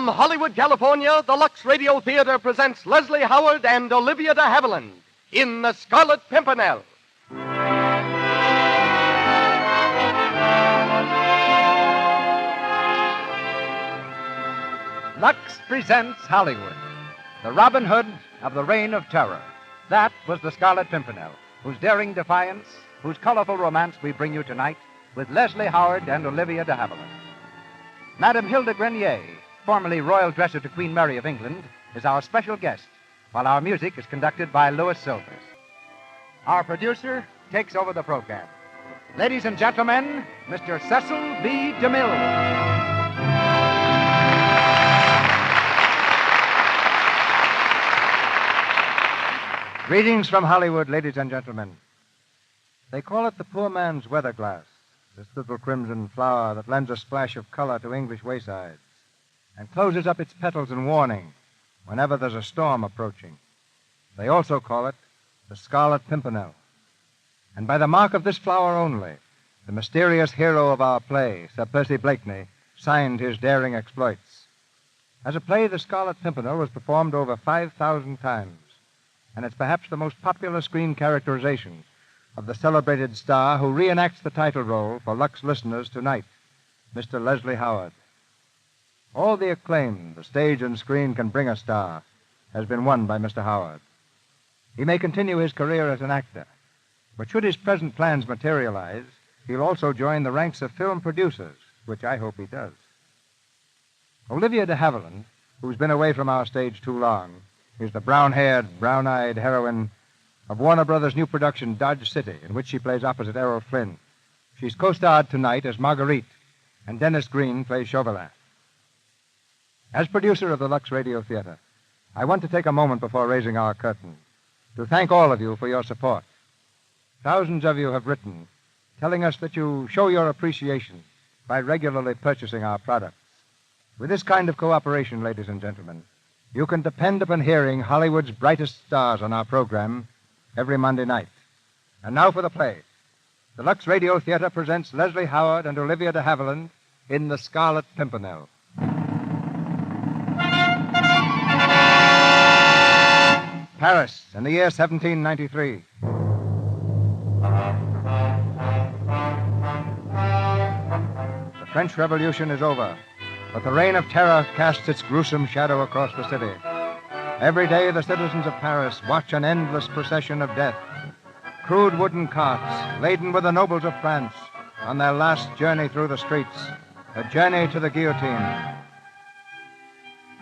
From Hollywood, California, the Lux Radio Theater presents Leslie Howard and Olivia de Havilland in The Scarlet Pimpernel. Lux presents Hollywood, the Robin Hood of the Reign of Terror. That was the Scarlet Pimpernel, whose daring defiance, whose colorful romance we bring you tonight with Leslie Howard and Olivia de Havilland. Madame Hilda Grenier, formerly royal dresser to Queen Mary of England, is our special guest, while our music is conducted by Louis Silvers. Our producer takes over the program. Ladies and gentlemen, Mr. Cecil B. DeMille. Greetings from Hollywood, ladies and gentlemen. They call it the poor man's weather glass, this little crimson flower that lends a splash of color to English waysides and closes up its petals in warning whenever there's a storm approaching. They also call it the Scarlet Pimpernel. And by the mark of this flower only, the mysterious hero of our play, Sir Percy Blakeney, signed his daring exploits. As a play, the Scarlet Pimpernel was performed over 5,000 times, and it's perhaps the most popular screen characterization of the celebrated star who reenacts the title role for Lux listeners tonight, Mr. Leslie Howard. All the acclaim the stage and screen can bring a star has been won by Mr. Howard. He may continue his career as an actor, but should his present plans materialize, he'll also join the ranks of film producers, which I hope he does. Olivia de Havilland, who's been away from our stage too long, is the brown-haired, brown-eyed heroine of Warner Brothers' new production, Dodge City, in which she plays opposite Errol Flynn. She's co-starred tonight as Marguerite, and Dennis Green plays Chauvelin. As producer of the Lux Radio Theater, I want to take a moment before raising our curtain to thank all of you for your support. Thousands of you have written, telling us that you show your appreciation by regularly purchasing our products. With this kind of cooperation, ladies and gentlemen, you can depend upon hearing Hollywood's brightest stars on our program every Monday night. And now for the play. The Lux Radio Theater presents Leslie Howard and Olivia de Havilland in The Scarlet Pimpernel. Paris, in the year 1793. The French Revolution is over, but the reign of terror casts its gruesome shadow across the city. Every day, the citizens of Paris watch an endless procession of death. Crude wooden carts, laden with the nobles of France, on their last journey through the streets, a journey to the guillotine.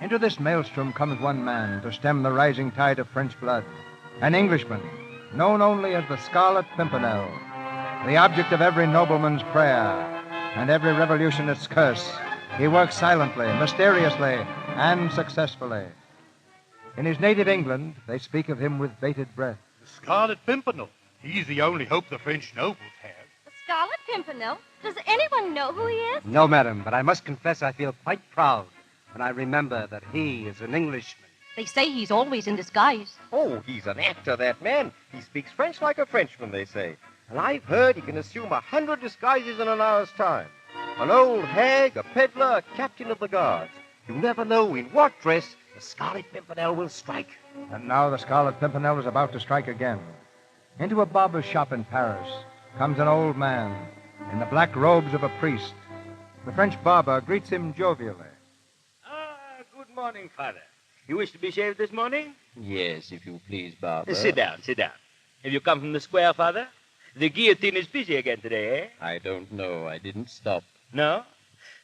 Into this maelstrom comes one man to stem the rising tide of French blood, an Englishman, known only as the Scarlet Pimpernel, the object of every nobleman's prayer and every revolutionist's curse. He works silently, mysteriously, and successfully. In his native England, they speak of him with bated breath. The Scarlet Pimpernel. He's the only hope the French nobles have. The Scarlet Pimpernel? Does anyone know who he is? No, madam, but I must confess I feel quite proud when I remember that he is an Englishman. They say he's always in disguise. Oh, he's an actor, that man. He speaks French like a Frenchman, they say. And I've heard he can assume 100 disguises in an hour's time. An old hag, a peddler, a captain of the guards. You never know in what dress the Scarlet Pimpernel will strike. And now the Scarlet Pimpernel is about to strike again. Into a barber's shop in Paris comes an old man in the black robes of a priest. The French barber greets him jovially. Good morning, Father. You wish to be shaved this morning? Yes, if you please, Barber. Sit down, sit down. Have you come from the square, Father? The guillotine is busy again today, eh? I don't know. I didn't stop. No?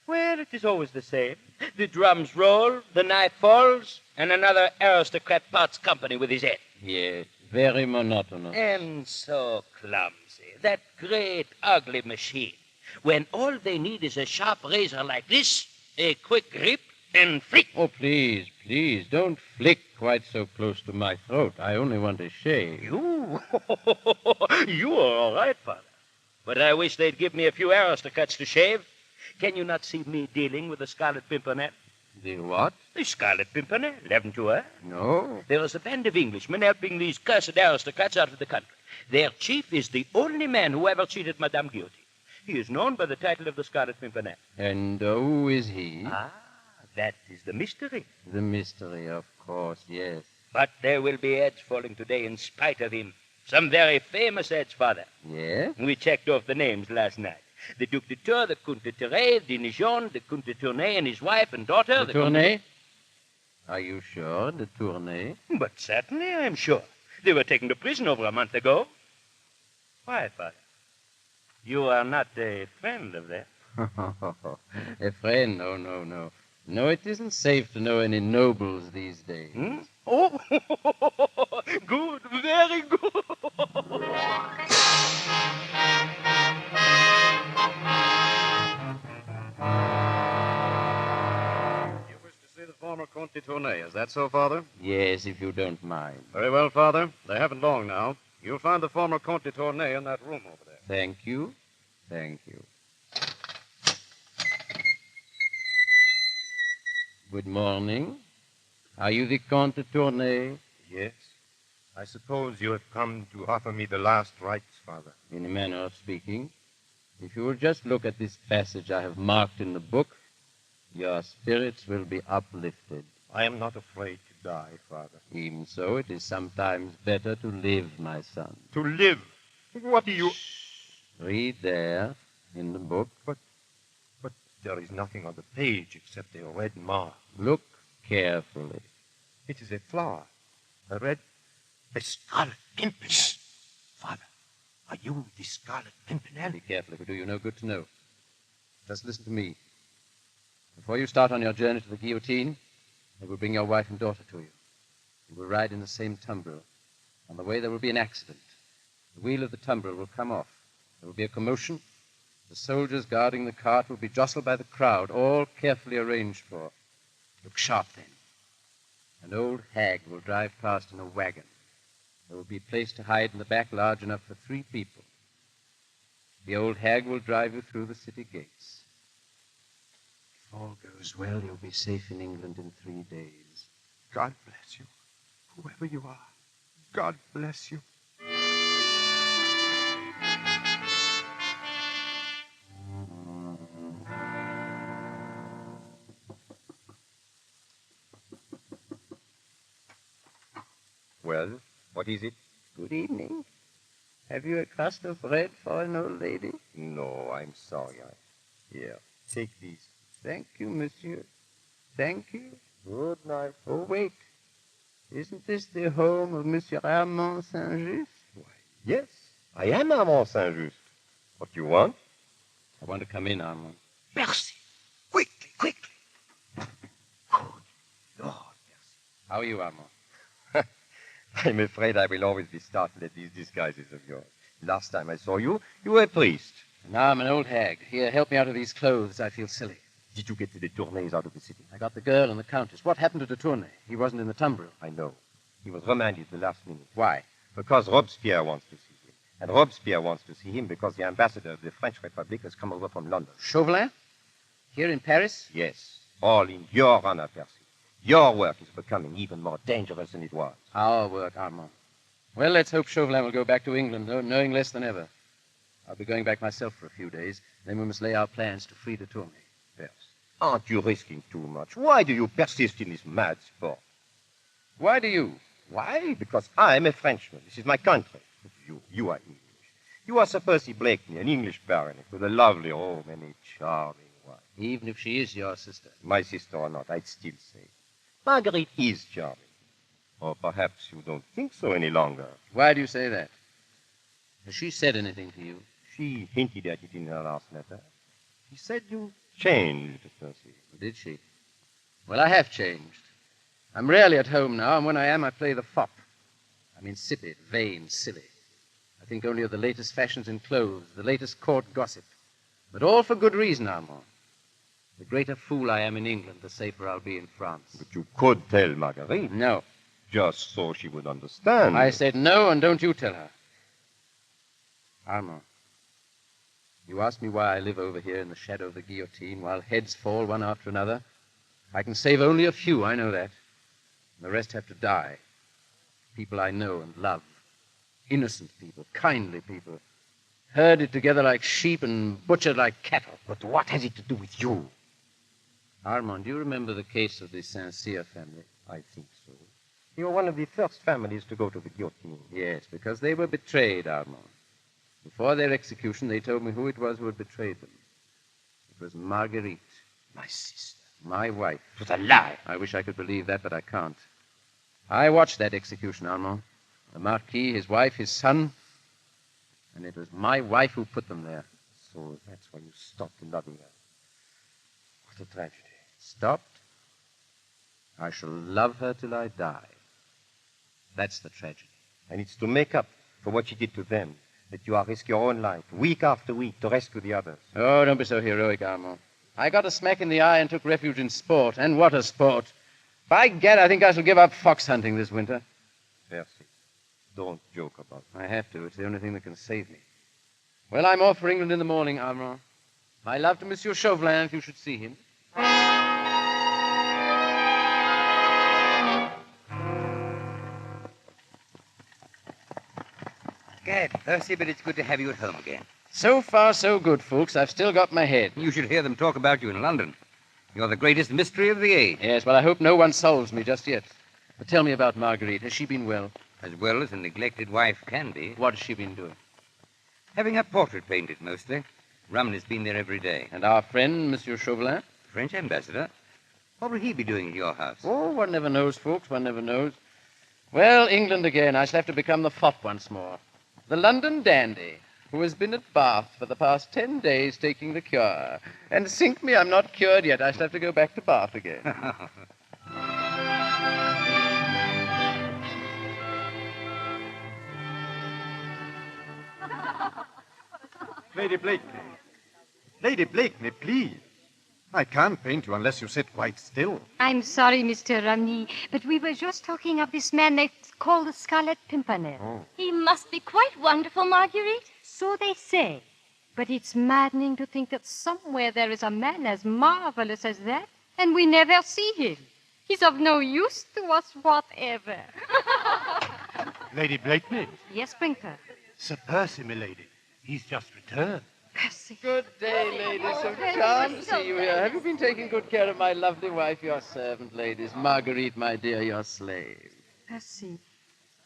Well, it is always the same. The drums roll, the knife falls, and another aristocrat parts company with his head. Yes, very monotonous. And so clumsy. That great, ugly machine. When all they need is a sharp razor like this, a quick grip, and flick. Oh, please, don't flick quite so close to my throat. I only want to shave. You? You are all right, Father. But I wish they'd give me a few aristocrats to shave. Can you not see me dealing with the Scarlet Pimpernel? The what? The Scarlet Pimpernel, haven't you heard? No. There is a band of Englishmen helping these cursed aristocrats out of the country. Their chief is the only man who ever cheated Madame Guillotine. He is known by the title of the Scarlet Pimpernel. And who is he? Ah, That is the mystery. The mystery, of course, yes. But there will be heads falling today in spite of him. Some very famous heads, Father. Yeah? We checked off the names last night. The Duc de Tours, the Comte de Terray, Dinijon, the Comte de Tournay and his wife and daughter. The Tournay? Are you sure, the Tournay? But certainly, I am sure. They were taken to prison over a month ago. Why, Father? You are not a friend of theirs. A friend? No, no, no. No, it isn't safe to know any nobles these days. Hmm? Oh, good, very good. You wish to see the former Comte de Tournay, is that so, Father? Yes, if you don't mind. Very well, Father. They haven't long now. You'll find the former Comte de Tournay in that room over there. Thank you. Thank you. Good morning. Are you the Comte de Tournay? Yes. I suppose you have come to offer me the last rites, Father. In a manner of speaking. If you will just look at this passage I have marked in the book, your spirits will be uplifted. I am not afraid to die, Father. Even so, it is sometimes better to live, my son. To live? What do you... Read there, in the book. But there is nothing on the page except a red mark. Look carefully. It is a flower. A Scarlet Pimpernel. Father, are you the Scarlet Pimpernel? Be careful, it will do you no good to know. Just listen to me. Before you start on your journey to the guillotine, they will bring your wife and daughter to you. You will ride in the same tumbril. On the way, there will be an accident. The wheel of the tumbril will come off. There will be a commotion. The soldiers guarding the cart will be jostled by the crowd, all carefully arranged for. Look sharp, then. An old hag will drive past in a wagon. There will be a place to hide in the back large enough for 3 people. The old hag will drive you through the city gates. If all goes well, you'll be safe in England in 3 days. God bless you. Whoever you are, God bless you. Well, what is it? Good evening. Have you a crust of bread for an old lady? No, I'm sorry. Here, take these. Thank you, monsieur. Thank you. Good night. Oh, wait. Isn't this the home of Monsieur Armand Saint-Just? Why, yes, I am Armand Saint-Just. What do you want? I want to come in, Armand. Percy! Quickly, quickly! Good Lord, Percy. How are you, Armand? I'm afraid I will always be startled at these disguises of yours. Last time I saw you, you were a priest. Now I'm an old hag. Here, help me out of these clothes. I feel silly. Did you get to the Tournays out of the city? I got the girl and the countess. What happened to de Tournay? He wasn't in the tumbril. I know. He was remanded at the last minute. Why? Because Robespierre wants to see him. And Robespierre wants to see him because the ambassador of the French Republic has come over from London. Chauvelin? Here in Paris? Yes. All in your honor, Percy. Your work is becoming even more dangerous than it was. Our work, Armand. Well, let's hope Chauvelin will go back to England, knowing less than ever. I'll be going back myself for a few days. Then we must lay our plans to free de Tournay. Percy, aren't you risking too much? Why do you persist in this mad sport? Why do you? Why? Because I'm a Frenchman. This is my country. You are English. You are Sir Percy Blakeney, an English baronet with a lovely home and a charming wife. Even if she is your sister. My sister or not, I'd still say Marguerite is charming. Or perhaps you don't think so any longer. Why do you say that? Has she said anything to you? She hinted at it in her last letter. She said you changed, Percy. Did she? Well, I have changed. I'm rarely at home now, and when I am, I play the fop. I'm insipid, vain, silly. I think only of the latest fashions in clothes, the latest court gossip. But all for good reason, Armand. The greater fool I am in England, the safer I'll be in France. But you could tell Marguerite. No. Just so she would understand. I said no, and don't you tell her. Armand, you asked me why I live over here in the shadow of the guillotine while heads fall one after another. I can save only a few, I know that. And the rest have to die. People I know and love. Innocent people, kindly people. Herded together like sheep and butchered like cattle. But what has it to do with you? Armand, do you remember the case of the Saint-Cyr family? I think so. They were one of the first families to go to the guillotine. Yes, because they were betrayed, Armand. Before their execution, they told me who it was who had betrayed them. It was Marguerite. My sister. My wife. It was a lie. I wish I could believe that, but I can't. I watched that execution, Armand. The Marquis, his wife, his son. And it was my wife who put them there. So that's why you stopped loving her. What a tragedy. Stopped? I shall love her till I die. That's the tragedy. And it's to make up for what she did to them that you are risking your own life, week after week, to rescue the others. Oh, don't be so heroic, Armand. I got a smack in the eye and took refuge in sport. And what a sport. By gad, I think I shall give up fox hunting this winter. Percy, don't joke about it. I have to. It's the only thing that can save me. Well, I'm off for England in the morning, Armand. My love to Monsieur Chauvelin, if you should see him. Gad, Percy, but it's good to have you at home again. So far, so good, Fuchs. I've still got my head. You should hear them talk about you in London. You're the greatest mystery of the age. Yes, well, I hope no one solves me just yet. But tell me about Marguerite. Has she been well? As well as a neglected wife can be. What has she been doing? Having her portrait painted, mostly. Rumney's been there every day. And our friend, Monsieur Chauvelin? French ambassador. What will he be doing at your house? Oh, one never knows, Fuchs. One never knows. Well, England again. I shall have to become the fop once more. The London dandy, who has been at Bath for the past 10 days taking the cure. And sink me, I'm not cured yet. I shall have to go back to Bath again. Lady Blakeney. Lady Blakeney, please. I can't paint you unless you sit quite still. I'm sorry, Mr. Romney, but we were just talking of this man they call the Scarlet Pimpernel. Oh. He must be quite wonderful, Marguerite. So they say. But it's maddening to think that somewhere there is a man as marvelous as that, and we never see him. He's of no use to us whatever. Lady Blakeney. Yes, Sprinkler. Sir Percy, milady. He's just returned. Percy. Good day, ladies. So charmed to see you here. Have you been taking good care of my lovely wife, your servant, ladies? Marguerite, my dear, your slave. Percy,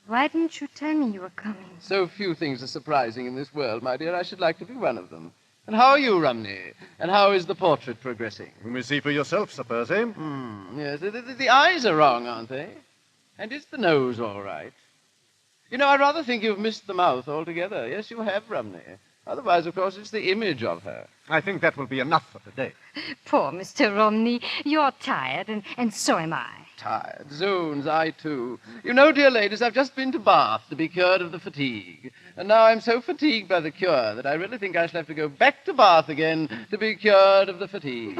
why didn't you tell me you were coming? So few things are surprising in this world, my dear. I should like to be one of them. And how are you, Rumney? And how is the portrait progressing? You may see for yourself, Sir Percy. Yes, the eyes are wrong, aren't they? And is the nose all right? You know, I rather think you've missed the mouth altogether. Yes, you have, Rumney. Otherwise, of course, it's the image of her. I think that will be enough for today. Poor Mr. Romney. You're tired, and so am I. Tired. Zoons, I too. You know, dear ladies, I've just been to Bath to be cured of the fatigue. And now I'm so fatigued by the cure that I really think I shall have to go back to Bath again to be cured of the fatigue.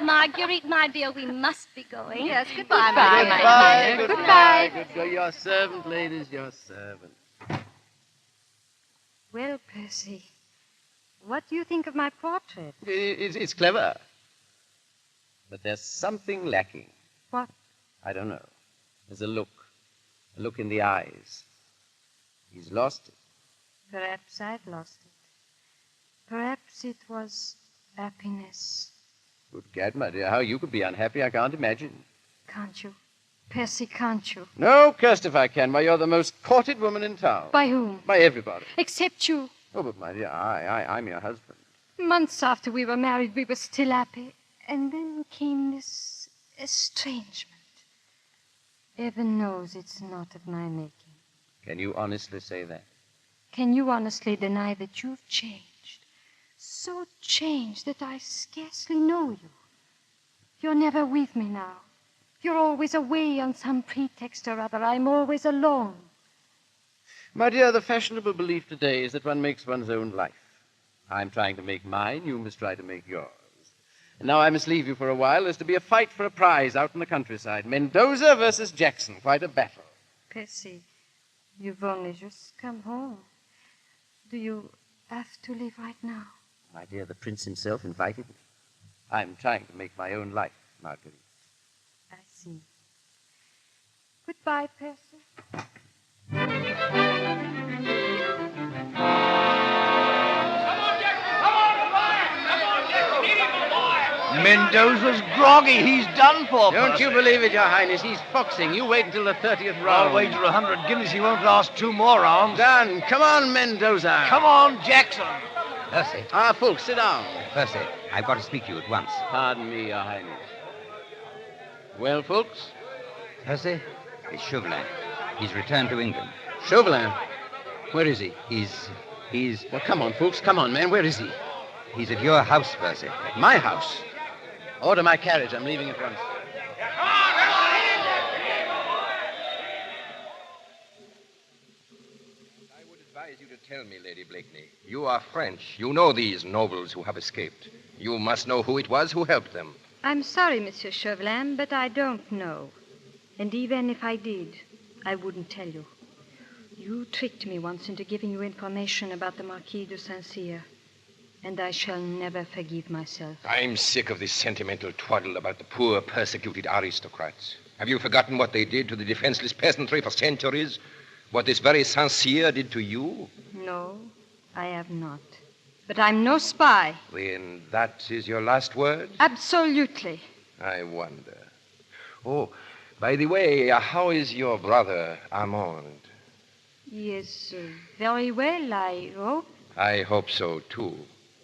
Marguerite, my dear, we must be going. Yes, goodbye, Goodbye, my dear. goodbye. Goodbye. Your servant, ladies, your servant. Well, Percy, what do you think of my portrait? It's clever. But there's something lacking. What? I don't know. There's a look in the eyes. He's lost it. Perhaps I'd lost it. Perhaps it was happiness. Good gad, my dear, how you could be unhappy, I can't imagine. Can't you? Percy, can't you? No, cursed if I can. Why, you're the most courted woman in town. By whom? By everybody. Except you. Oh, but my dear, I'm your husband. Months after we were married, we were still happy. And then came this estrangement. Heaven knows it's not of my making. Can you honestly say that? Can you honestly deny that you've changed? So changed that I scarcely know you. You're never with me now. You're always away on some pretext or other. I'm always alone. My dear, the fashionable belief today is that one makes one's own life. I'm trying to make mine. You must try to make yours. And now I must leave you for a while. There's to be a fight for a prize out in the countryside. Mendoza versus Jackson. Quite a battle. Percy, you've only just come home. Do you have to leave right now? My dear, the prince himself invited me. I'm trying to make my own life, Marguerite. I see. Goodbye, Percy. Mendoza's groggy. He's done for. Don't Percy. you believe it, Your Highness. He's foxing. You wait until the 30th round. I'll wager 100 guineas he won't last 2 more rounds. Done. Come on, Mendoza. Come on, Jackson. Percy, Fulk, sit down. Percy, I've got to speak to you at once. Pardon me, Your Highness. Well, folks? Percy, it's Chauvelin. He's returned to England. Chauvelin? Where is he? He's... Well, come on, folks. Come on, man. Where is he? He's at your house, Percy. My house. Order my carriage. I'm leaving at once. I would advise you to tell me, Lady Blakeney. You are French. You know these nobles who have escaped. You must know who it was who helped them. I'm sorry, Monsieur Chauvelin, but I don't know. And even if I did, I wouldn't tell you. You tricked me once into giving you information about the Marquis de Saint-Cyr, and I shall never forgive myself. I'm sick of this sentimental twaddle about the poor, persecuted aristocrats. Have you forgotten what they did to the defenseless peasantry for centuries? What this very Saint-Cyr did to you? No, I have not. But I'm no spy. Then that is your last word? Absolutely. I wonder. Oh, by the way, how is your brother, Armand? He is very well, I hope. I hope so, too.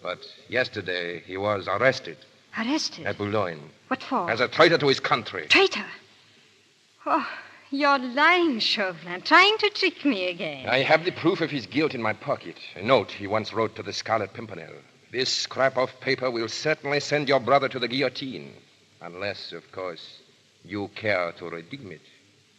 But yesterday he was arrested. Arrested? At Boulogne. What for? As a traitor to his country. Traitor? Oh, you're lying, Chauvelin, trying to trick me again. I have the proof of his guilt in my pocket. A note he once wrote to the Scarlet Pimpernel. This scrap of paper will certainly send your brother to the guillotine. Unless, of course, you care to redeem it.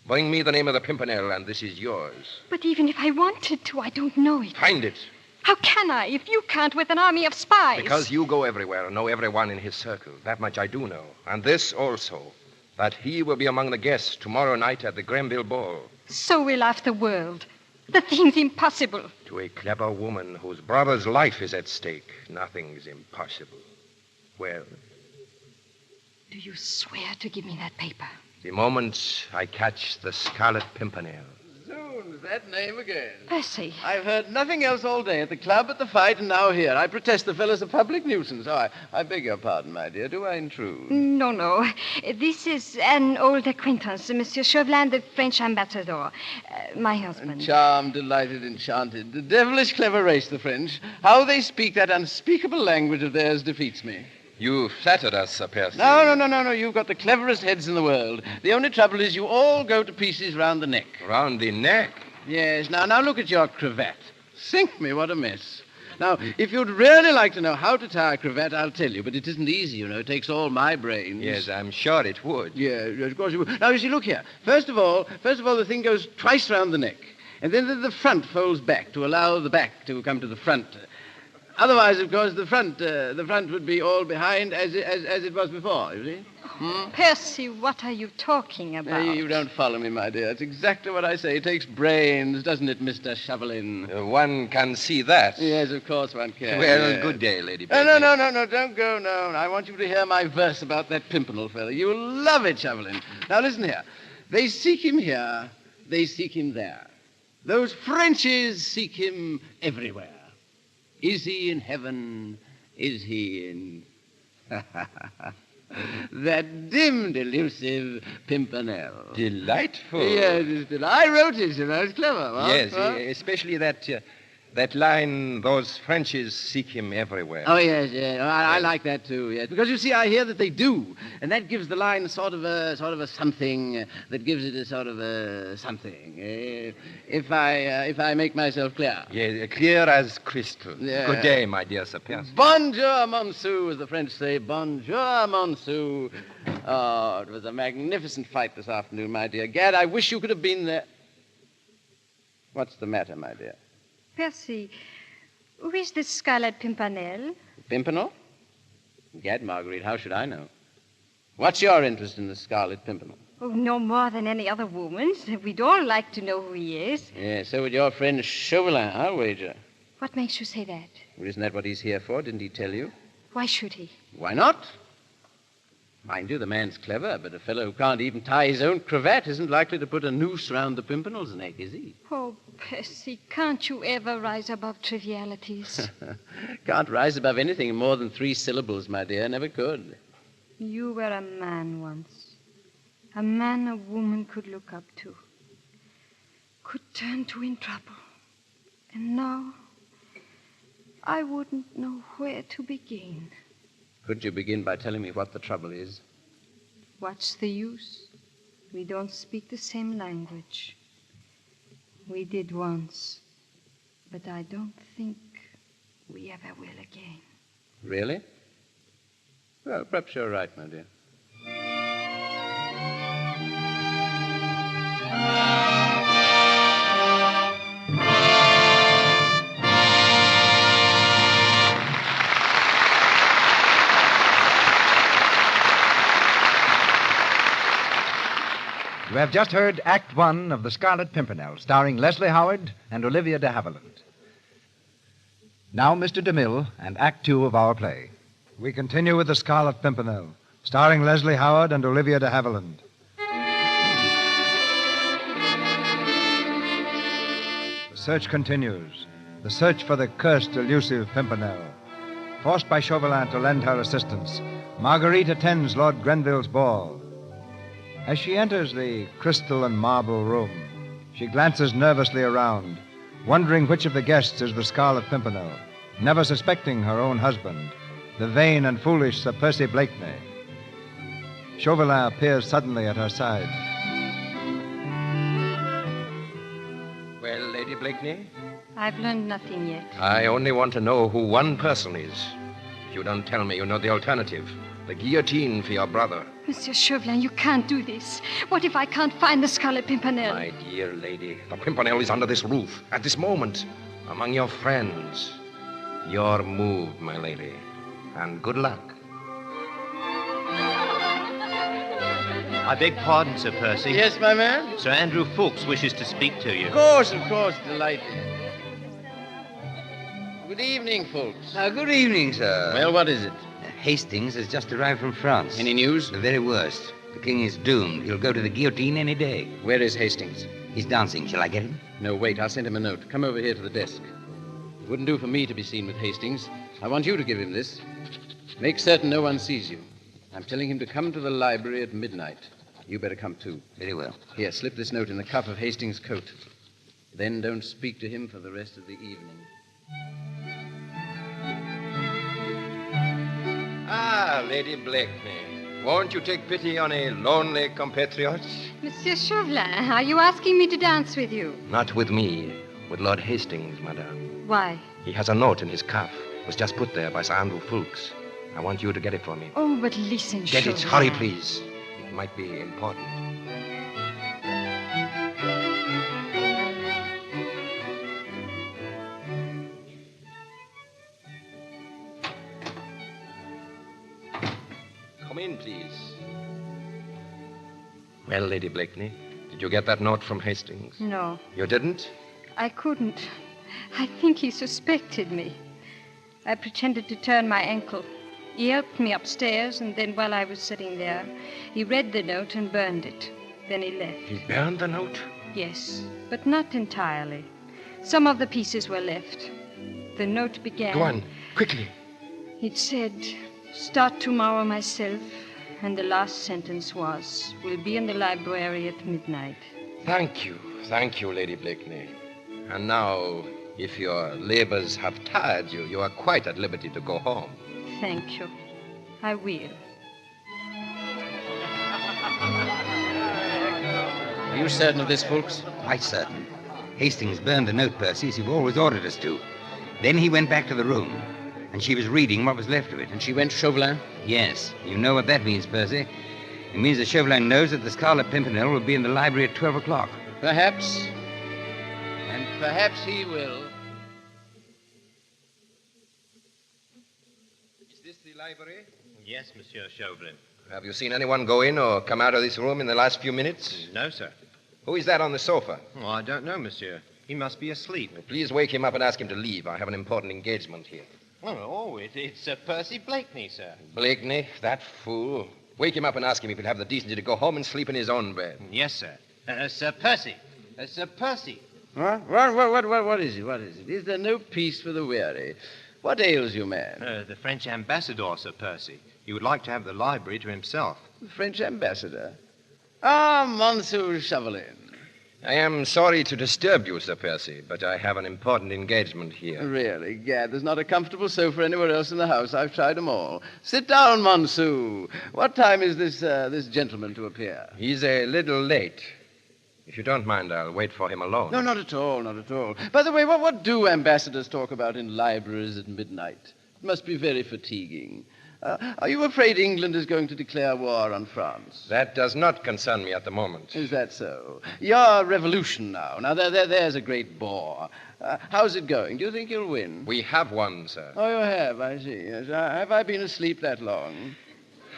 Bring me the name of the Pimpernel, and this is yours. But even if I wanted to, I don't know it. Find it. How can I, if you can't with an army of spies? Because you go everywhere and know everyone in his circle. That much I do know. And this also, that he will be among the guests tomorrow night at the Grenville Ball. So will half the world. The thing's impossible. To a clever woman whose brother's life is at stake, nothing's impossible. Well, do you swear to give me that paper? The moment I catch the Scarlet Pimpernel. Zoons, that name again. Percy. I've heard nothing else all day. At the club, at the fight, and now here. I protest the fellow's a public nuisance. Oh, I beg your pardon, my dear. Do I intrude? No. This is an old acquaintance, Monsieur Chauvelin, the French ambassador. My husband. Charmed, delighted, enchanted. The devilish clever race, the French. How they speak that unspeakable language of theirs defeats me. You flattered us, Sir Percy. No. You've got the cleverest heads in the world. The only trouble is you all go to pieces round the neck. Round the neck? Yes. Now look at your cravat. Sink me, what a mess. Now, if you'd really like to know how to tie a cravat, I'll tell you. But it isn't easy, you know. It takes all my brains. Yes, I'm sure it would. Yes, of course it would. Now, you see, look here. First of all, the thing goes twice round the neck. And then the front folds back to allow the back to come to the front. Otherwise, of course, the front would be all behind as it was before, you see? Percy, what are you talking about? You don't follow me, my dear. It's exactly what I say. It takes brains, doesn't it, Mr. Chauvelin? One can see that. Yes, of course one can. Well, yes. Good day, Lady Blakeney. No, don't go, no. I want you to hear my verse about that Pimpernel fellow. You'll love it, Chauvelin. Now, listen here. They seek him here, they seek him there. Those Frenchies seek him everywhere. Is he in heaven? Is he in... that dim, delusive Pimpernel. Delightful. Yes, I wrote it, you know. It's clever. Huh? Yes, huh? Especially that line, those Frenchies seek him everywhere. Oh, yes. I like that, too, yes. Because, you see, I hear that they do. And that gives the line sort of a something. That gives it a sort of a something. If I make myself clear. Yeah, clear as crystal. Yeah. Good day, my dear Sir Percy. Bonjour, monsieur, as the French say. Bonjour, monsieur. Oh, it was a magnificent fight this afternoon, my dear. Gad, I wish you could have been there. What's the matter, my dear? Percy, who is this Scarlet Pimpernel? Pimpernel? Gad, Marguerite, how should I know? What's your interest in the Scarlet Pimpernel? Oh, no more than any other woman's. We'd all like to know who he is. Yeah, so would your friend Chauvelin, I'll wager. What makes you say that? Well, isn't that what he's here for? Didn't he tell you? Why should he? Why not? Mind you, the man's clever, but a fellow who can't even tie his own cravat isn't likely to put a noose round the Pimpernel's neck, is he? Oh, Percy, can't you ever rise above trivialities? Can't rise above anything more than 3 syllables, my dear. Never could. You were a man once. A man a woman could look up to. Could turn to in trouble. And now, I wouldn't know where to begin. Could you begin by telling me what the trouble is? What's the use? We don't speak the same language. We did once, but I don't think we ever will again. Really? Well, perhaps you're right, my dear. You have just heard Act One of The Scarlet Pimpernel, starring Leslie Howard and Olivia de Havilland. Now, Mr. DeMille and Act Two of our play. We continue with The Scarlet Pimpernel, starring Leslie Howard and Olivia de Havilland. The search continues. The search for the cursed, elusive Pimpernel. Forced by Chauvelin to lend her assistance, Marguerite attends Lord Grenville's ball. As she enters the crystal and marble room, she glances nervously around, wondering which of the guests is the Scarlet Pimpernel, never suspecting her own husband, the vain and foolish Sir Percy Blakeney. Chauvelin appears suddenly at her side. Well, Lady Blakeney? I've learned nothing yet. I only want to know who one person is. If you don't tell me, you know the alternative. The guillotine for your brother. Monsieur Chauvelin, you can't do this. What if I can't find the Scarlet Pimpernel? My dear lady, the Pimpernel is under this roof, at this moment, among your friends. Your move, my lady. And good luck. I beg pardon, Sir Percy. Yes, my man? Sir Andrew Fawkes wishes to speak to you. Of course, delighted. Good evening, folks. Good evening, sir. Well, what is it? Hastings has just arrived from France. Any news? The very worst. The king is doomed. He'll go to the guillotine any day. Where is Hastings? He's dancing. Shall I get him? No, wait. I'll send him a note. Come over here to the desk. It wouldn't do for me to be seen with Hastings. I want you to give him this. Make certain no one sees you. I'm telling him to come to the library at midnight. You better come, too. Very well. Here, slip this note in the cuff of Hastings' coat. Then don't speak to him for the rest of the evening. Ah, Lady Blakeney. Won't you take pity on a lonely compatriot? Monsieur Chauvelin, are you asking me to dance with you? Not with me. With Lord Hastings, madame. Why? He has a note in his cuff. It was just put there by Sir Andrew Fawkes. I want you to get it for me. Oh, but listen, Get Chauvelin. it. Hurry, please. It might be important. Come in, please. Well, Lady Blakeney, did you get that note from Hastings? No, You didn't? I couldn't. I think he suspected me. I pretended to turn my ankle. He helped me upstairs, and then while I was sitting there, he read the note and burned it. Then he left. He burned the note? Yes, but not entirely. Some of the pieces were left. The note began... Go on, quickly. It said, "Start tomorrow myself," and the last sentence was, "Will be in the library at midnight." Thank you, Lady Blakeney. And now, if your labors have tired you, you are quite at liberty to go home. Thank you. I will. Are you certain of this, Fawkes? Quite certain. Hastings burned the note, Percy, as he always ordered us to. Then he went back to the room, and she was reading what was left of it. And she went to Chauvelin? Yes. You know what that means, Percy. It means that Chauvelin knows that the Scarlet Pimpernel will be in the library at 12 o'clock. Perhaps. And perhaps he will. Is this the library? Yes, Monsieur Chauvelin. Have you seen anyone go in or come out of this room in the last few minutes? No, sir. Who is that on the sofa? Oh, I don't know, monsieur. He must be asleep. Please wake him up and ask him to leave. I have an important engagement here. It's Percy Blakeney, sir. Blakeney, that fool. Wake him up and ask him if he'll have the decency to go home and sleep in his own bed. Yes, sir. Sir Percy. Sir Percy. What is it? What is it? Is there no peace for the weary? What ails you, man? The French ambassador, Sir Percy. He would like to have the library to himself. The French ambassador? Ah, Monsieur Chauvelin. I am sorry to disturb you, Sir Percy, but I have an important engagement here. Really, Gad, there's not a comfortable sofa anywhere else in the house. I've tried them all. Sit down, Monsieur. What time is this gentleman to appear? He's a little late. If you don't mind, I'll wait for him alone. No, not at all, not at all. By the way, what do ambassadors talk about in libraries at midnight? It must be very fatiguing. Are you afraid England is going to declare war on France? That does not concern me at the moment. Is that so? Your revolution now. Now, there's a great bore. How's it going? Do you think you'll win? We have won, sir. Oh, you have, I see. Yes. Have I been asleep that long?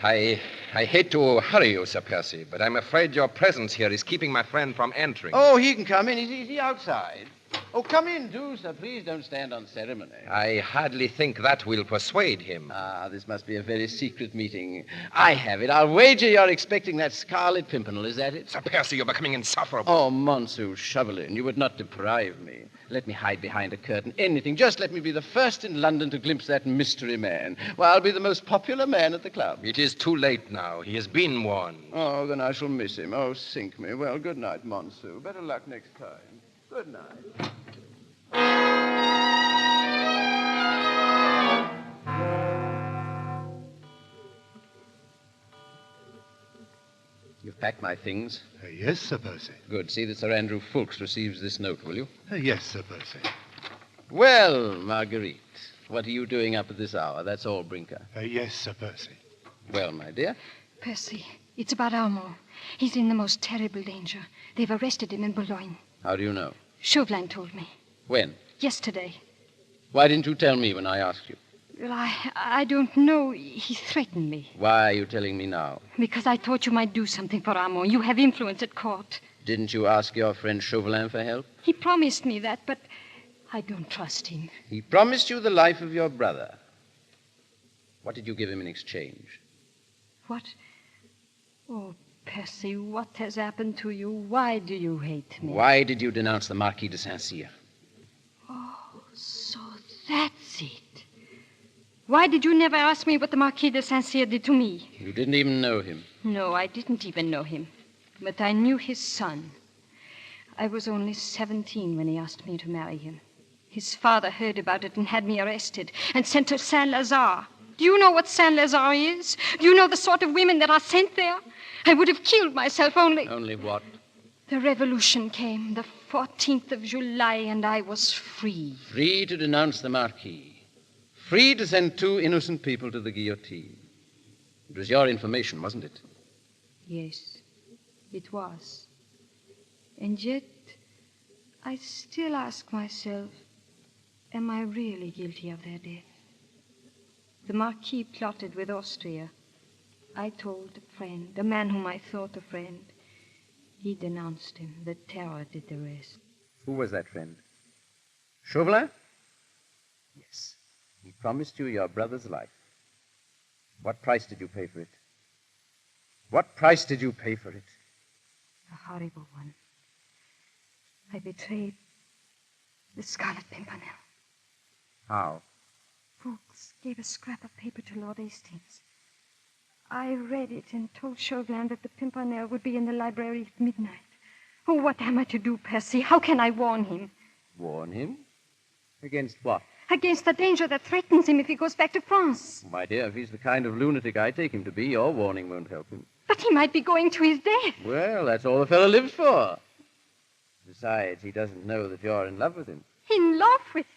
I hate to hurry you, Sir Percy, but I'm afraid your presence here is keeping my friend from entering. Oh, he can come in. Is he outside? Oh, come in, do, sir. Please don't stand on ceremony. I hardly think that will persuade him. Ah, this must be a very secret meeting. I have it. I'll wager you're expecting that Scarlet Pimpernel. Is that it? Sir Percy, you're becoming insufferable. Oh, Monsieur Chauvelin, you would not deprive me. Let me hide behind a curtain. Anything. Just let me be the first in London to glimpse that mystery man. Well, I'll be the most popular man at the club. It is too late now. He has been warned. Oh, then I shall miss him. Oh, sink me. Well, good night, Monsieur. Better luck next time. Good night. You've packed my things? Yes, Sir Percy. Good. See that Sir Andrew Fulks receives this note, will you? Yes, Sir Percy. Well, Marguerite, what are you doing up at this hour? That's all, Brinker. Yes, Sir Percy. Well, my dear? Percy, it's about Armand. He's in the most terrible danger. They've arrested him in Boulogne. How do you know? Chauvelin told me. When? Yesterday. Why didn't you tell me when I asked you? Well, I don't know. He threatened me. Why are you telling me now? Because I thought you might do something for Armand. You have influence at court. Didn't you ask your friend Chauvelin for help? He promised me that, but I don't trust him. He promised you the life of your brother. What did you give him in exchange? What? Oh, Percy, what has happened to you? Why do you hate me? Why did you denounce the Marquis de Saint-Cyr? Oh, so that's it. Why did you never ask me what the Marquis de Saint-Cyr did to me? You didn't even know him. No, I didn't even know him. But I knew his son. I was only 17 when he asked me to marry him. His father heard about it and had me arrested and sent to Saint-Lazare. Do you know what Saint-Lazare is? Do you know the sort of women that are sent there? I would have killed myself only... Only what? The revolution came, the 14th of July, and I was free. Free to denounce the Marquis. Free to send 2 innocent people to the guillotine. It was your information, wasn't it? Yes, it was. And yet, I still ask myself, am I really guilty of their death? The Marquis plotted with Austria. I told a friend, a man whom I thought a friend. He denounced him. The terror did the rest. Who was that friend? Chauvelin? Yes. He promised you your brother's life. What price did you pay for it? What price did you pay for it? A horrible one. I betrayed the Scarlet Pimpernel. How? Fulks gave a scrap of paper to Lord Hastings. I read it and told Chauvelin that the Pimpernel would be in the library at midnight. Oh, what am I to do, Percy? How can I warn him? Warn him? Against what? Against the danger that threatens him if he goes back to France. My dear, if he's the kind of lunatic I take him to be, your warning won't help him. But he might be going to his death. Well, that's all the fellow lives for. Besides, he doesn't know that you're in love with him. In love with him?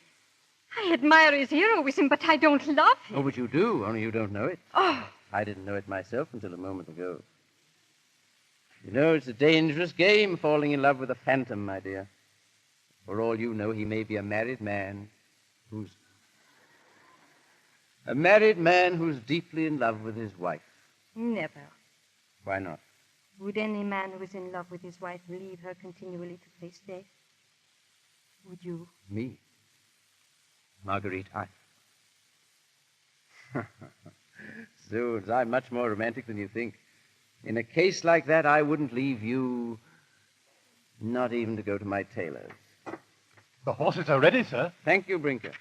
I admire his heroism, but I don't love him. Oh, but you do, only you don't know it. Oh. I didn't know it myself until a moment ago. You know, it's a dangerous game, falling in love with a phantom, my dear. For all you know, he may be a married man who's deeply in love with his wife. Never. Why not? Would any man who is in love with his wife leave her continually to face death? Would you? Me? Marguerite, Zoons, I'm much more romantic than you think. In a case like that, I wouldn't leave you, not even to go to my tailor's. The horses are ready, sir. Thank you, Brinker.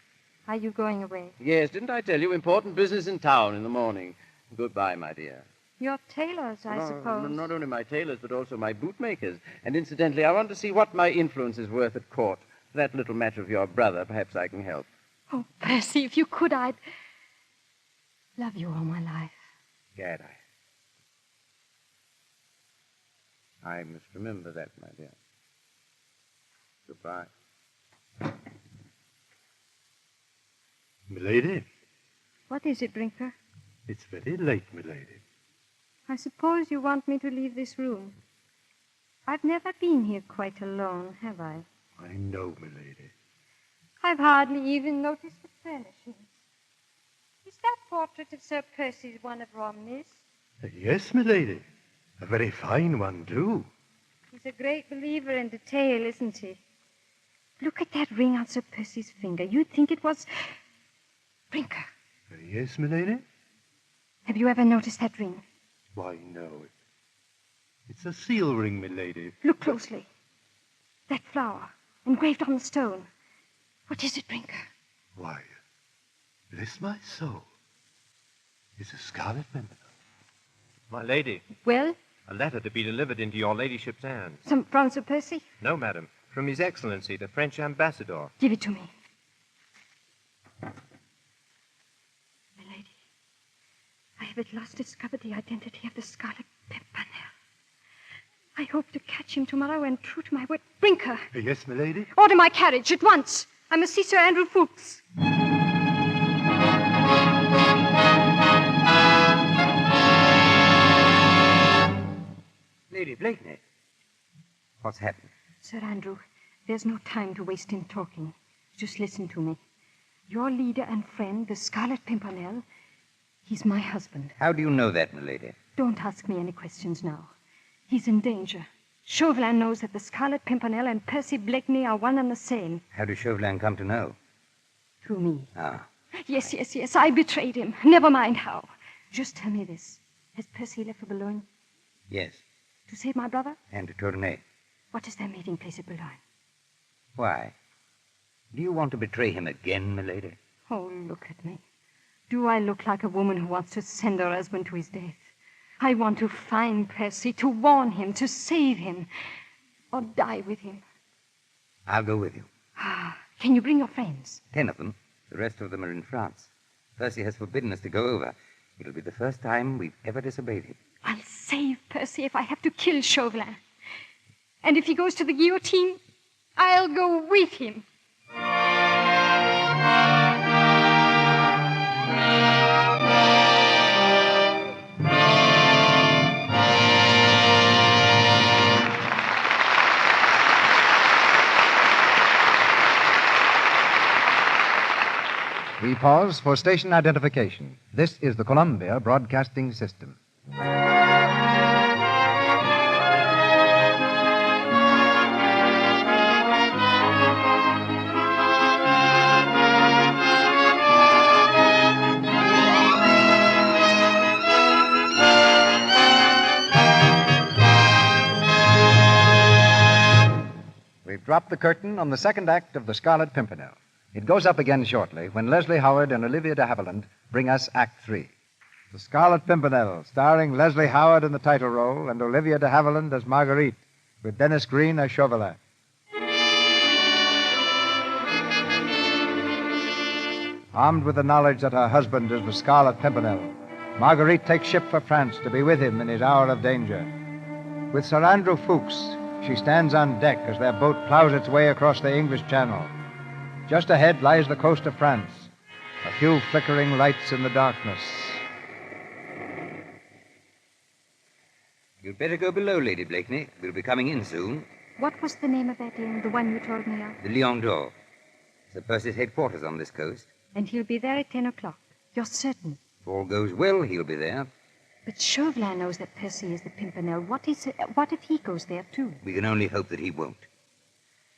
Are you going away? Yes, didn't I tell you? Important business in town in the morning. Goodbye, my dear. Your tailors, I suppose. Not only my tailors, but also my bootmakers. And incidentally, I want to see what my influence is worth at court. That little matter of your brother, perhaps I can help. Oh, Percy, if you could, I'd love you all my life. Gad, I must remember that, my dear. Goodbye. Milady, What is it, Brinker? it's very late, milady. I suppose you want me to leave this room. I've never been here quite alone, have I? I know, milady. I've hardly even noticed the furnishings. Is that portrait of Sir Percy's one of Romney's? Yes, milady. A very fine one, too. He's a great believer in detail, isn't he? Look at that ring on Sir Percy's finger. You'd think it was... Brinker, Yes, milady? have you ever noticed that ring? Why, no. It's a seal ring, milady. Look closely. That flower, engraved on the stone. What is it, Brinker? Why, bless my soul. It's a Scarlet Pimpernel. My lady, Well, a letter to be delivered into your ladyship's hands. from Sir Percy? No, madam, from His Excellency, the French ambassador. Give it to me. Milady, I have at last discovered the identity of the Scarlet Pimpernel. I hope to catch him tomorrow, and true to my word... Brinker, Yes, milady? order my carriage at once. I must see Sir Andrew Ffoulkes. Lady Blakeney. What's happened? Sir Andrew, there's no time to waste in talking. Just listen to me. Your leader and friend, the Scarlet Pimpernel, he's my husband. How do you know that, milady? Don't ask me any questions now. He's in danger. Chauvelin knows that the Scarlet Pimpernel and Percy Blakeney are one and the same. How does Chauvelin come to know? Through me. Ah. Yes, I betrayed him. Never mind how. Just tell me this. Has Percy left for Boulogne? Yes. To save my brother? And to Tournai. What is their meeting place at Boulogne? Why? Do you want to betray him again, milady? Oh, look at me. Do I look like a woman who wants to send her husband to his death? I want to find Percy, to warn him, to save him, or die with him. I'll go with you. Ah, can you bring your friends? 10 of them. The rest of them are in France. Percy has forbidden us to go over. It'll be the first time we've ever disobeyed him. I'll save Percy if I have to kill Chauvelin. And if he goes to the guillotine, I'll go with him. We pause for station identification. This is the Columbia Broadcasting System. We've dropped the curtain on the second act of The Scarlet Pimpernel. It goes up again shortly when Leslie Howard and Olivia de Havilland bring us Act 3. The Scarlet Pimpernel, starring Leslie Howard in the title role and Olivia de Havilland as Marguerite, with Dennis Green as Chauvelin. Armed with the knowledge that her husband is the Scarlet Pimpernel, Marguerite takes ship for France to be with him in his hour of danger. With Sir Andrew Ffoulkes, she stands on deck as their boat plows its way across the English Channel. Just ahead lies the coast of France, a few flickering lights in the darkness. You'd better go below, Lady Blakeney. We'll be coming in soon. What was the name of that inn, the one you told me of? The Lion d'Or. Sir Percy's headquarters on this coast. And he'll be there at 10 o'clock. You're certain? If all goes well, he'll be there. But Chauvelin knows that Percy is the Pimpernel. What if he goes there, too? We can only hope that he won't.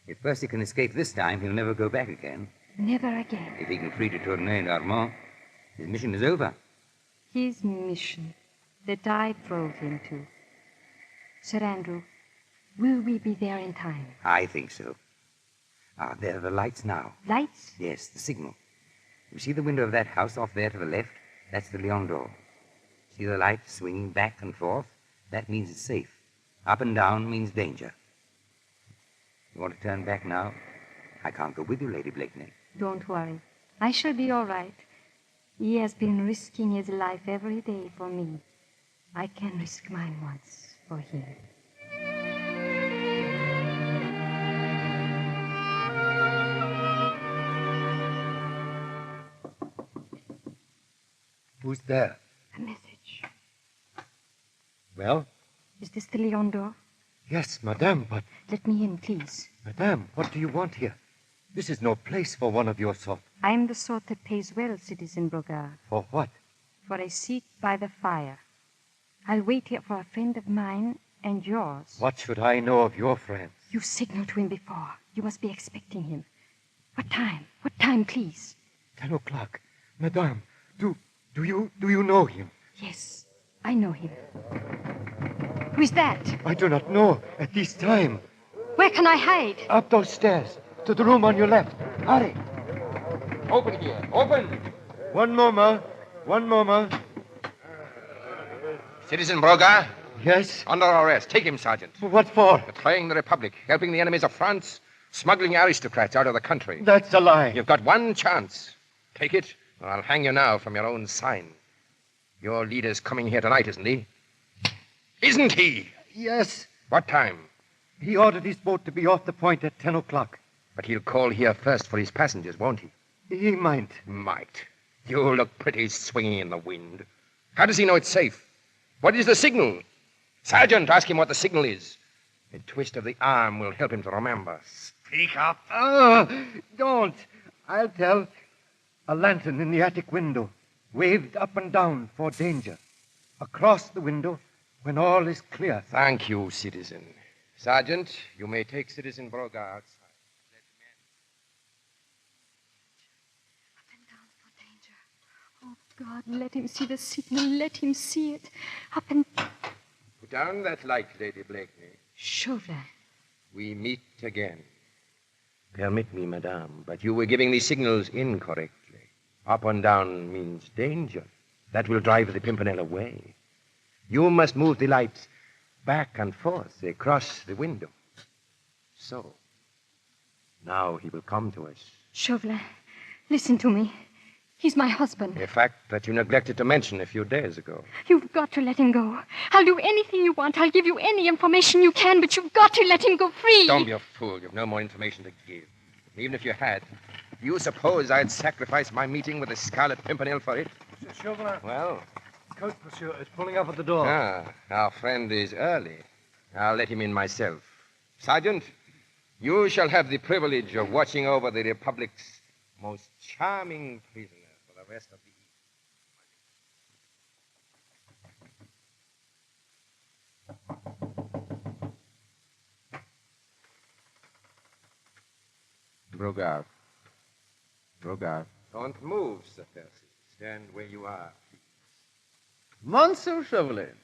If Percy can escape this time, he'll never go back again. Never again. If he can free de Tournai and Armand, his mission is over. His mission that I drove him to. Sir Andrew, will we be there in time? I think so. Ah, there are the lights now. Lights? Yes, the signal. You see the window of that house off there to the left? That's the Lion d'Or. See the light swinging back and forth? That means it's safe. Up and down means danger. You want to turn back now? I can't go with you, Lady Blakeney. Don't worry. I shall be all right. He has been risking his life every day for me. I can risk mine once for him. Who's there? A message. Well? Is this the Lion d'Or? Yes, madame, but... Let me in, please. Madame, what do you want here? This is no place for one of your sort. I'm the sort that pays well, Citizen Brogard. For what? For a seat by the fire. I'll wait here for a friend of mine and yours. What should I know of your friends? You signaled to him before. You must be expecting him. What time? What time, please? 10 o'clock. Madame, do you know him? Yes, I know him. Who is that? I do not know at this time. Where can I hide? Up those stairs, to the room on your left. Hurry. Open here. Open. One moment. Citizen Brogard? Yes? Under arrest. Take him, Sergeant. What for? Betraying the Republic, helping the enemies of France, smuggling aristocrats out of the country. That's a lie. You've got one chance. Take it, or I'll hang you now from your own sign. Your leader's coming here tonight, isn't he? Isn't he? Yes. What time? He ordered his boat to be off the point at 10 o'clock. But he'll call here first for his passengers, won't he? He might. Might. You look pretty swinging in the wind. How does he know it's safe? What is the signal? Sergeant, ask him what the signal is. A twist of the arm will help him to remember. Speak up. Oh, don't. I'll tell. A lantern in the attic window, waved up and down for danger. Across the window, when all is clear. Thank you, citizen. Sergeant, you may take Citizen Brogard outside. Oh, God, let him see the signal. Let him see it. Up and... Put down that light, Lady Blakeney. Chauvelin. We meet again. Permit me, madame, but you were giving the signals incorrectly. Up and down means danger. That will drive the Pimpernel away. You must move the lights back and forth across the window. So. Now he will come to us. Chauvelin, listen to me. He's my husband. A fact that you neglected to mention a few days ago. You've got to let him go. I'll do anything you want. I'll give you any information you can, but you've got to let him go free. Don't be a fool. You've no more information to give. Even if you had, do you suppose I'd sacrifice my meeting with the Scarlet Pimpernel for it? Monsieur Chauvelin. Well? Coach, monsieur, is pulling up at the door. Ah, our friend is early. I'll let him in myself. Sergeant, you shall have the privilege of watching over the Republic's most charming prisoner for the rest of the Brogard. Brogard. Don't move, Sir Percy. Stand where you are. Monsieur Chauvelin.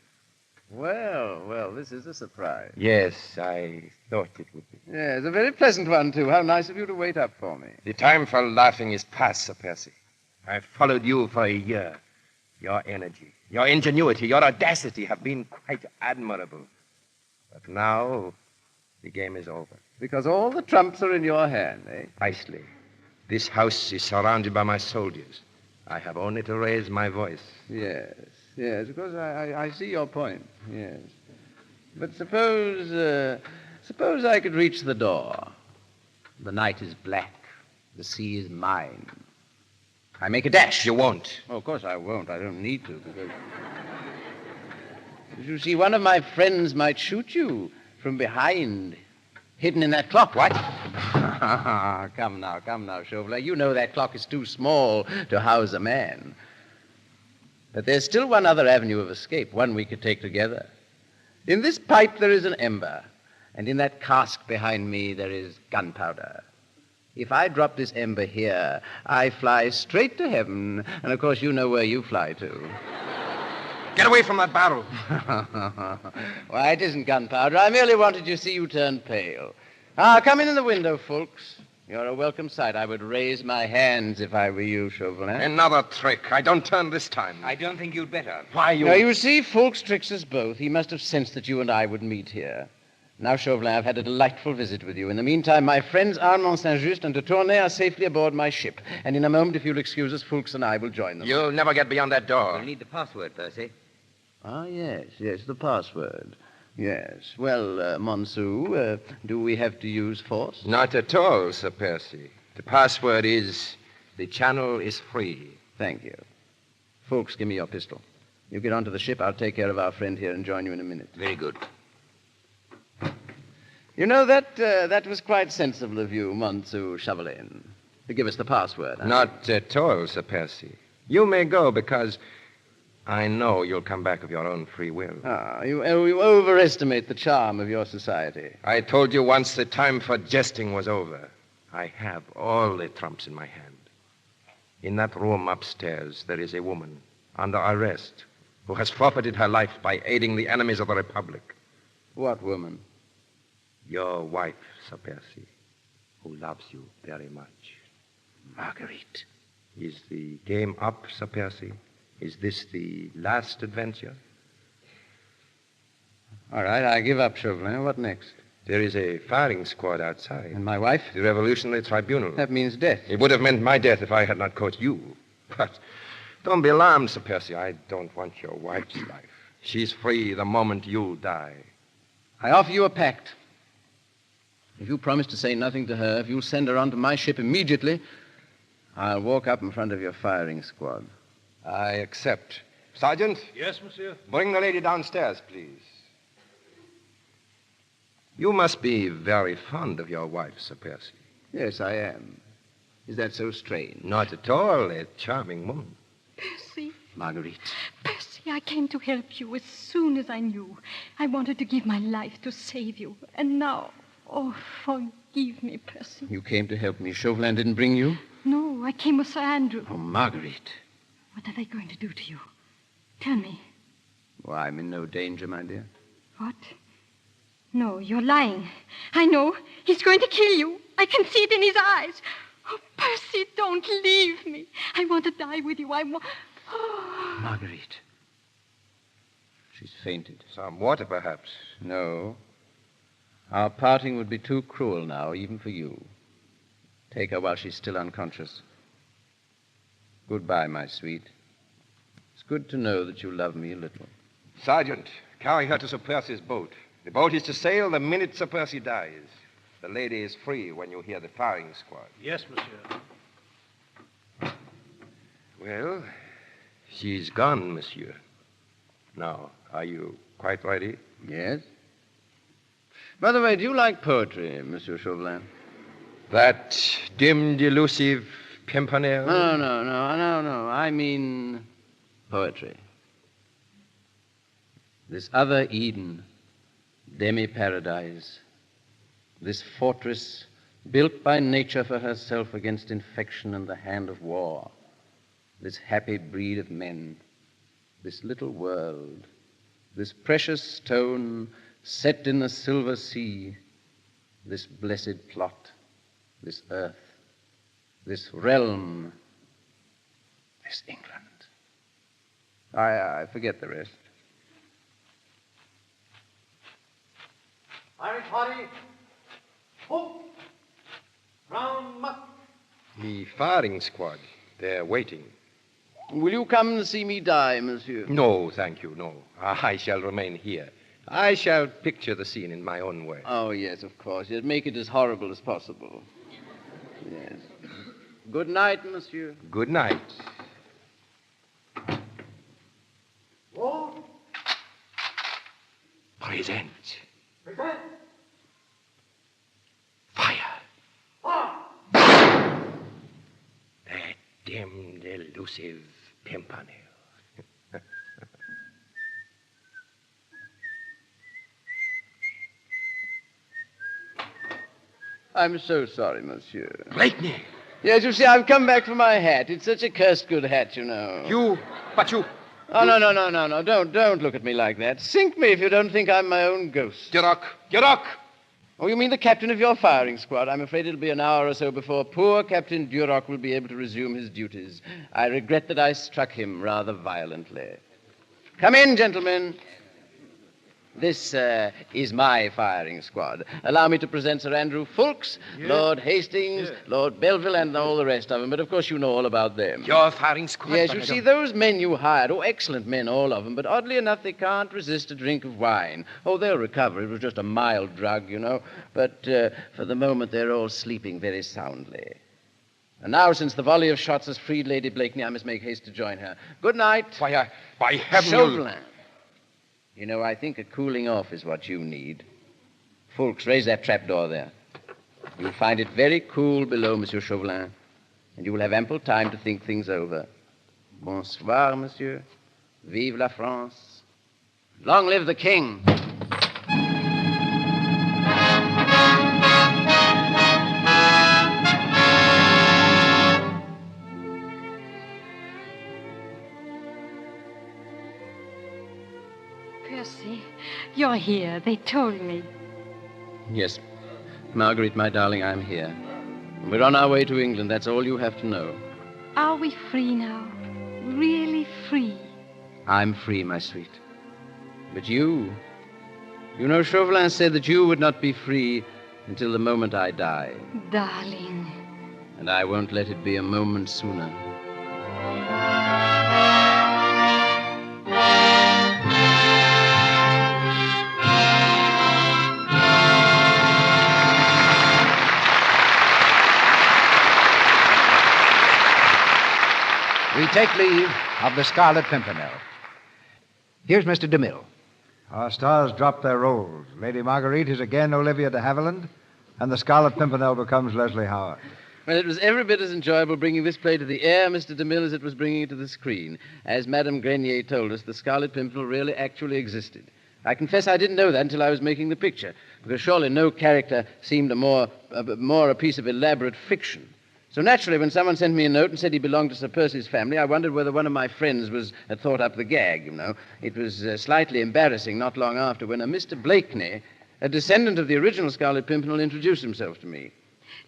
Well, this is a surprise. Yes, I thought it would be. Yes, a very pleasant one, too. How nice of you to wait up for me. The time for laughing is past, Sir Percy. I've followed you for a year. Your energy, your ingenuity, your audacity have been quite admirable. But now, the game is over. Because all the trumps are in your hand, eh? Precisely. This house is surrounded by my soldiers. I have only to raise my voice. Yes, of course, I see your point, yes. But suppose I could reach the door. The night is black. The sea is mine. I make a dash. You won't. Oh, of course I won't. I don't need to, because... You see, one of my friends might shoot you from behind, hidden in that clock. What? Come now, Chauvelin. You know that clock is too small to house a man. But there's still one other avenue of escape, one we could take together. In this pipe there is an ember, and in that cask behind me there is gunpowder. If I drop this ember here, I fly straight to heaven, and of course you know where you fly to. Get away from that barrel. Why, it isn't gunpowder. I merely wanted to see you turn pale. Ah, come in the window, folks. You're a welcome sight. I would raise my hands if I were you, Chauvelin. Another trick. I don't turn this time. I don't think you'd better. Why, you... Now, you see, Fulks tricks us both. He must have sensed that you and I would meet here. Now, Chauvelin, I've had a delightful visit with you. In the meantime, my friends Armand Saint-Just and de Tournay are safely aboard my ship. And in a moment, if you'll excuse us, Fulks and I will join them. You'll never get beyond that door. We'll need the password, Percy. Ah, yes, the password. Yes. Well, Monsieur, do we have to use force? Not at all, Sir Percy. The password is, the channel is free. Thank you. Fulks, give me your pistol. You get onto the ship. I'll take care of our friend here and join you in a minute. Very good. You know, that was quite sensible of you, Monsieur Chauvelin, to give us the password. Not at all, Sir Percy. You may go because I know you'll come back of your own free will. Ah, you overestimate the charm of your society. I told you once the time for jesting was over. I have all the trumps in my hand. In that room upstairs, there is a woman under arrest who has forfeited her life by aiding the enemies of the Republic. What woman? Your wife, Sir Percy, who loves you very much. Marguerite. Is the game up, Sir Percy? Is this the last adventure? All right, I give up, Chauvelin. What next? There is a firing squad outside. And my wife? The Revolutionary Tribunal. That means death. It would have meant my death if I had not caught you. But don't be alarmed, Sir Percy. I don't want your wife's life. She's free the moment you die. I offer you a pact. If you promise to say nothing to her, if you'll send her onto my ship immediately, I'll walk up in front of your firing squad. I accept. Sergeant? Yes, monsieur? Bring the lady downstairs, please. You must be very fond of your wife, Sir Percy. Yes, I am. Is that so strange? Not at all. A charming woman. Percy. Marguerite. Percy, I came to help you as soon as I knew. I wanted to give my life to save you. And now, oh, forgive me, Percy. You came to help me. Chauvelin didn't bring you? No, I came with Sir Andrew. Oh, Marguerite. What are they going to do to you? Tell me. Well, I'm in no danger, my dear. What? No, you're lying. I know. He's going to kill you. I can see it in his eyes. Oh, Percy, don't leave me. I want to die with you. I want... Oh. Marguerite. She's fainted. Some water, perhaps. No. Our parting would be too cruel now, even for you. Take her while she's still unconscious. Goodbye, my sweet. It's good to know that you love me a little. Sergeant, carry her to Sir Percy's boat. The boat is to sail the minute Sir Percy dies. The lady is free when you hear the firing squad. Yes, monsieur. Well, she's gone, monsieur. Now, are you quite ready? Yes. By the way, do you like poetry, Monsieur Chauvelin? That dim, delusive Pimpernel? No. I mean poetry. This other Eden, demi-paradise, this fortress built by nature for herself against infection and the hand of war, this happy breed of men, this little world, this precious stone set in the silver sea, this blessed plot, this earth, this realm, this England. I forget the rest. Irish party. Hope. Round muck. The firing squad. They're waiting. Will you come and see me die, monsieur? No, thank you, no. I shall remain here. I shall picture the scene in my own way. Oh, yes, of course. Yes, make it as horrible as possible. Yes. Good night, monsieur. Good night. Roll. Present. Present. Fire. Ah. That dim, delusive Pimpernel. I'm so sorry, monsieur. Blakeney! Yes, you see, I've come back for my hat. It's such a cursed good hat, you know. You. Oh, no. Don't look at me like that. Sink me if you don't think I'm my own ghost. Get up! Oh, you mean the captain of your firing squad? I'm afraid it'll be an hour or so before poor Captain Duroc will be able to resume his duties. I regret that I struck him rather violently. Come in, gentlemen. This is my firing squad. Allow me to present Sir Andrew Fulks, Lord Hastings, Lord Belville, and all the rest of them. But, of course, you know all about them. Your firing squad? Yes, you see, those men you hired, excellent men, all of them, but oddly enough, they can't resist a drink of wine. Oh, they'll recover. It was just a mild drug, But for the moment, they're all sleeping very soundly. And now, since the volley of shots has freed Lady Blakeney, I must make haste to join her. Good night. By heaven, Chauvelin. I think a cooling off is what you need. Fulks, raise that trapdoor there. You'll find it very cool below, Monsieur Chauvelin, and you will have ample time to think things over. Bonsoir, monsieur. Vive la France. Long live the king. Percy, you're here. They told me. Yes. Marguerite, my darling, I'm here. We're on our way to England. That's all you have to know. Are we free now? Really free? I'm free, my sweet. But you... Chauvelin said that you would not be free until the moment I die. Darling. And I won't let it be a moment sooner. We take leave of the Scarlet Pimpernel. Here's Mr. DeMille. Our stars drop their roles. Lady Marguerite is again Olivia de Havilland, and the Scarlet Pimpernel becomes Leslie Howard. Well, it was every bit as enjoyable bringing this play to the air, Mr. DeMille, as it was bringing it to the screen. As Madame Grenier told us, the Scarlet Pimpernel really actually existed. I confess I didn't know that until I was making the picture, because surely no character seemed more a piece of elaborate fiction. So naturally, when someone sent me a note and said he belonged to Sir Percy's family, I wondered whether one of my friends had thought up the gag, It was slightly embarrassing not long after when a Mr. Blakeney, a descendant of the original Scarlet Pimpernel, introduced himself to me.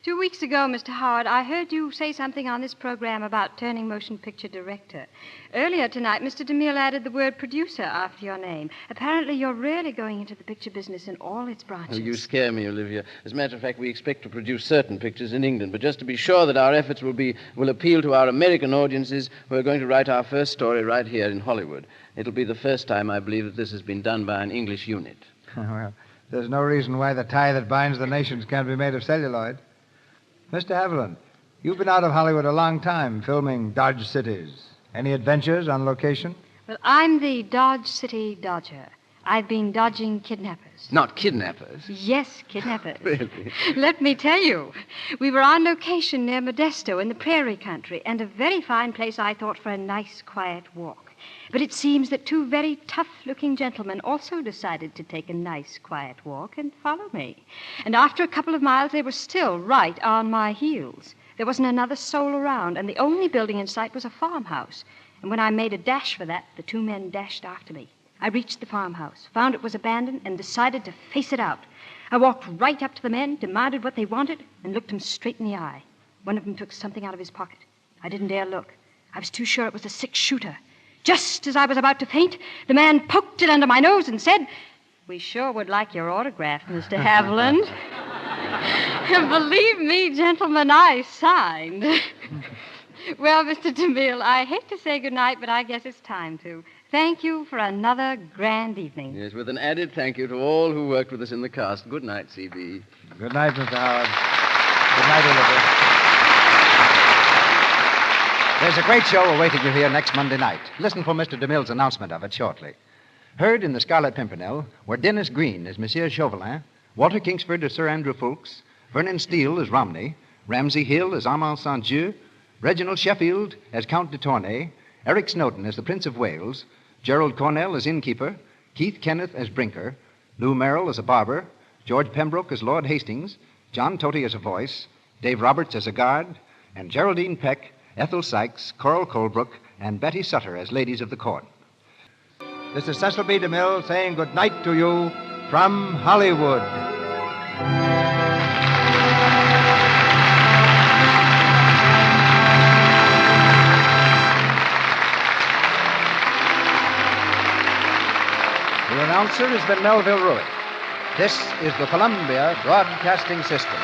2 weeks ago, Mr. Howard, I heard you say something on this program about turning motion picture director. Earlier tonight, Mr. DeMille added the word producer after your name. Apparently, you're really going into the picture business in all its branches. Oh, you scare me, Olivia. As a matter of fact, we expect to produce certain pictures in England, but just to be sure that our efforts will appeal to our American audiences, we're going to write our first story right here in Hollywood. It'll be the first time, I believe, that this has been done by an English unit. Well, there's no reason why the tie that binds the nations can't be made of celluloid. Mr. Haviland, you've been out of Hollywood a long time, filming Dodge Cities. Any adventures on location? Well, I'm the Dodge City Dodger. I've been dodging kidnappers. Not kidnappers? Yes, kidnappers. Really? Let me tell you. We were on location near Modesto in the prairie country, and a very fine place, I thought, for a nice, quiet walk. But it seems that 2 very tough-looking gentlemen also decided to take a nice, quiet walk and follow me. And after a couple of miles, they were still right on my heels. There wasn't another soul around, and the only building in sight was a farmhouse. And when I made a dash for that, the 2 men dashed after me. I reached the farmhouse, found it was abandoned, and decided to face it out. I walked right up to the men, demanded what they wanted, and looked them straight in the eye. One of them took something out of his pocket. I didn't dare look. I was too sure it was a 6-shooter. Just as I was about to faint, the man poked it under my nose and said, "We sure would like your autograph, Mr. Haviland." Believe me, gentlemen, I signed. Well, Mr. DeMille, I hate to say goodnight, but I guess it's time to. Thank you for another grand evening. Yes, with an added thank you to all who worked with us in the cast. Good night, C.B. Good night, Mr. Howard. Good night, Olivia. There's a great show awaiting you here next Monday night. Listen for Mr. DeMille's announcement of it shortly. Heard in the Scarlet Pimpernel were Dennis Green as Monsieur Chauvelin, Walter Kingsford as Sir Andrew Fulks, Vernon Steele as Romney, Ramsay Hill as Armand St. Reginald Sheffield as Count de Tournay, Eric Snowden as the Prince of Wales, Gerald Cornell as innkeeper, Keith Kenneth as Brinker, Lou Merrill as a barber, George Pembroke as Lord Hastings, John Toty as a voice, Dave Roberts as a guard, and Geraldine Peck, Ethel Sykes, Coral Colebrook, and Betty Sutter as ladies of the court. This is Cecil B. DeMille saying good night to you from Hollywood. The announcer has been Melville Ruick. This is the Columbia Broadcasting System.